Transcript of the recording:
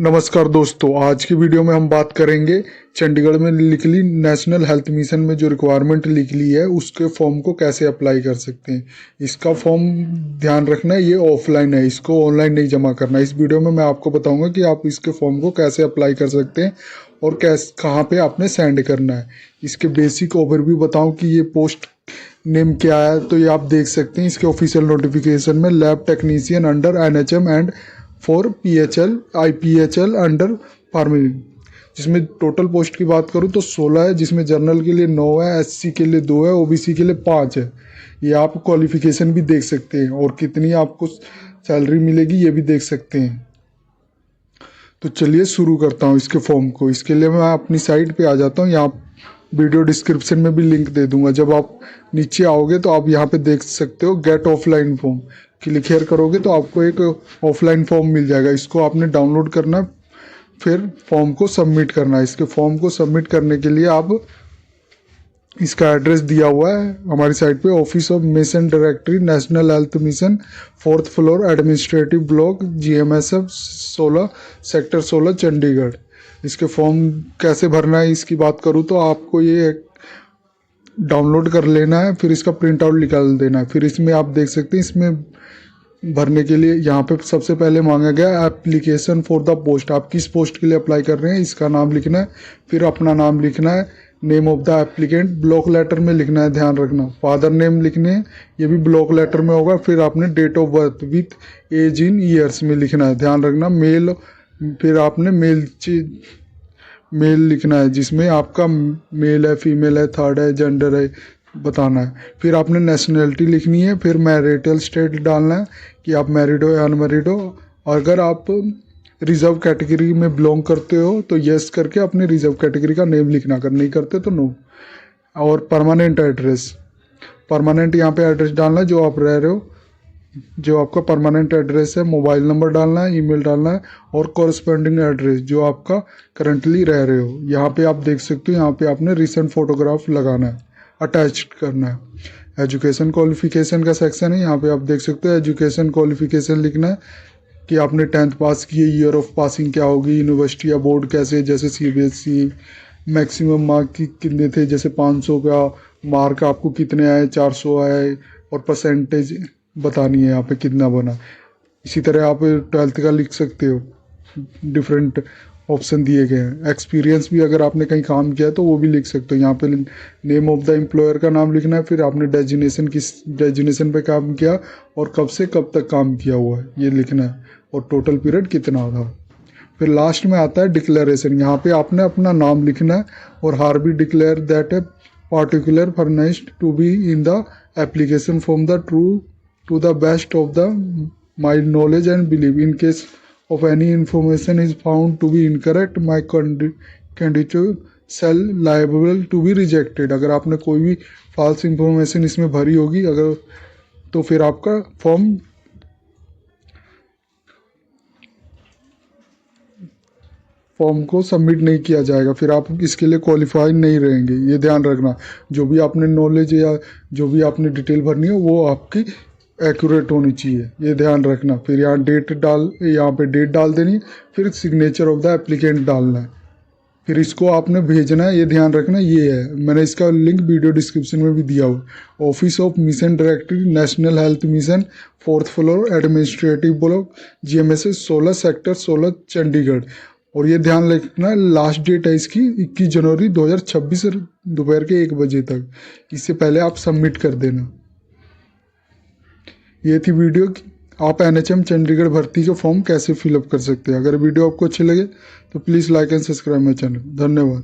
नमस्कार दोस्तों, आज की वीडियो में हम बात करेंगे चंडीगढ़ में निकली नेशनल हेल्थ मिशन में जो रिक्वायरमेंट निकली है उसके फॉर्म को कैसे अप्लाई कर सकते हैं। इसका फॉर्म ध्यान रखना है, ये ऑफलाइन है, इसको ऑनलाइन नहीं जमा करना। इस वीडियो में मैं आपको बताऊंगा कि आप इसके फॉर्म को कैसे अप्लाई कर सकते हैं और कहाँ पे आपने सेंड करना है। इसके बेसिक ओवरव्यू बताऊँ कि ये पोस्ट नेम क्या है, तो ये आप देख सकते हैं इसके ऑफिशियल नोटिफिकेशन में lab technician under NHM and for PHL IPHL under farming. जिसमें टोटल पोस्ट की बात करूँ तो 16 है, जिसमें जनरल के लिए 9 है, SC के लिए 2 है, OBC के लिए 5 है। ये आप क्वालिफिकेशन भी देख सकते हैं और कितनी आपको सैलरी मिलेगी ये भी देख सकते हैं। तो चलिए शुरू करता हूँ इसके फॉर्म को। इसके लिए मैं अपनी साइट पे आ जाता हूँ, यहाँ वीडियो डिस्क्रिप्शन में भी लिंक दे दूंगा। जब आप नीचे आओगे तो आप यहाँ पे देख सकते हो get offline form, click here करोगे तो आपको एक ऑफलाइन फॉर्म मिल जाएगा। इसको आपने डाउनलोड करना है, फिर फॉर्म को सबमिट करना है। इसके फॉर्म को सबमिट करने के लिए आप इसका एड्रेस दिया हुआ है हमारी साइट पे, office of mission directory national health mission, 4th floor, administrative block, GMSF 16 sector 16 Chandigarh. इसके फॉर्म कैसे भरना है इसकी बात करूँ तो आपको ये डाउनलोड कर लेना है, फिर इसका प्रिंट आउट निकाल देना है। फिर इसमें आप देख सकते हैं इसमें भरने के लिए यहाँ पे सबसे पहले मांगा गया एप्लीकेशन फॉर द पोस्ट। आप किस पोस्ट के लिए अप्लाई कर रहे हैं इसका नाम लिखना है, फिर अपना नाम लिखना है, name of the applicant block letter में लिखना है, ध्यान रखना। फादर नेम लिखने हैं, ये भी ब्लॉक लेटर में होगा। फिर आपने date of birth with age in years में लिखना है, ध्यान रखना। मेल, फिर आपने मेल लिखना है जिसमें आपका मेल है, फीमेल है, थर्ड है, जेंडर है बताना है। फिर आपने नेशनलिटी लिखनी है, फिर मैरिटल स्टेट डालना है कि आप मैरिड हो या अनमैरिड हो। अगर आप रिजर्व कैटेगरी में बिलोंग करते हो तो यस करके अपने रिजर्व कैटेगरी का नेम लिखना, अगर नहीं करते तो नो। और परमानेंट एड्रेस, परमानेंट यहाँ पे एड्रेस डालना है जो आप रह रहे हो, जो आपका परमानेंट एड्रेस है। मोबाइल नंबर डालना है, ईमेल डालना है और कॉरस्पॉन्डिंग एड्रेस जो आपका करंटली रह रहे हो। यहाँ पे आप देख सकते हो, यहाँ पे आपने रिसेंट फोटोग्राफ लगाना है, अटैच करना है। एजुकेशन क्वालिफिकेशन का सेक्शन है, यहाँ पे आप देख सकते हो एजुकेशन क्वालिफिकेशन लिखना है कि आपने 10th पास किए, ईयर ऑफ पासिंग क्या होगी, यूनिवर्सिटी या बोर्ड कैसे, जैसे CBSE। मैक्सिमम मार्क कितने थे, जैसे 500 का मार्क आपको कितने आए, 400 आए, और परसेंटेज बतानी है यहाँ पे कितना बना। इसी तरह आप 12th का लिख सकते हो, डिफरेंट ऑप्शन दिए गए हैं। एक्सपीरियंस भी अगर आपने कहीं काम किया है तो वो भी लिख सकते हो। यहाँ पे नेम ऑफ द एम्प्लॉयर का नाम लिखना है, फिर आपने डेजिग्नेशन किस डेजिग्नेशन पे काम किया और कब से कब तक काम किया हुआ है ये लिखना है, और टोटल पीरियड कितना था। फिर लास्ट में आता है डिक्लेरेशन, यहाँ पे आपने अपना नाम लिखना है और hereby declare that a particular furnished to be in the application form the true to the best of my knowledge and belief. In case of any information is found to be incorrect, my candidature shall liable to be rejected. अगर आपने कोई भी false information इसमें भरी होगी अगर, तो फिर आपका फॉर्म को सबमिट नहीं किया जाएगा, फिर आप इसके लिए क्वालिफाई नहीं रहेंगे। ये ध्यान रखना, जो भी आपने नॉलेज या जो भी आपने डिटेल भरनी है वो आपकी एक्यूरेट होनी चाहिए, ये ध्यान रखना। फिर यहाँ यहाँ पे डेट डाल देनी, फिर सिग्नेचर ऑफ द एप्लीकेंट डालना है, फिर इसको आपने भेजना है, ये ध्यान रखना। ये है, मैंने इसका लिंक वीडियो डिस्क्रिप्शन में भी दिया हुआ। Office of mission directory national health mission, 4th floor, administrative block, GMSF 16 sector 16 Chandigarh. और ये ध्यान रखना लास्ट डेट है इसकी 21 जनवरी 2026 दोपहर के 1 बजे तक। इससे पहले आप सबमिट कर देना। ये थी वीडियो, आप NHM चंडीगढ़ भर्ती का फॉर्म कैसे फिलअप कर सकते हैं। अगर वीडियो आपको अच्छे लगे तो please like and subscribe my channel. धन्यवाद।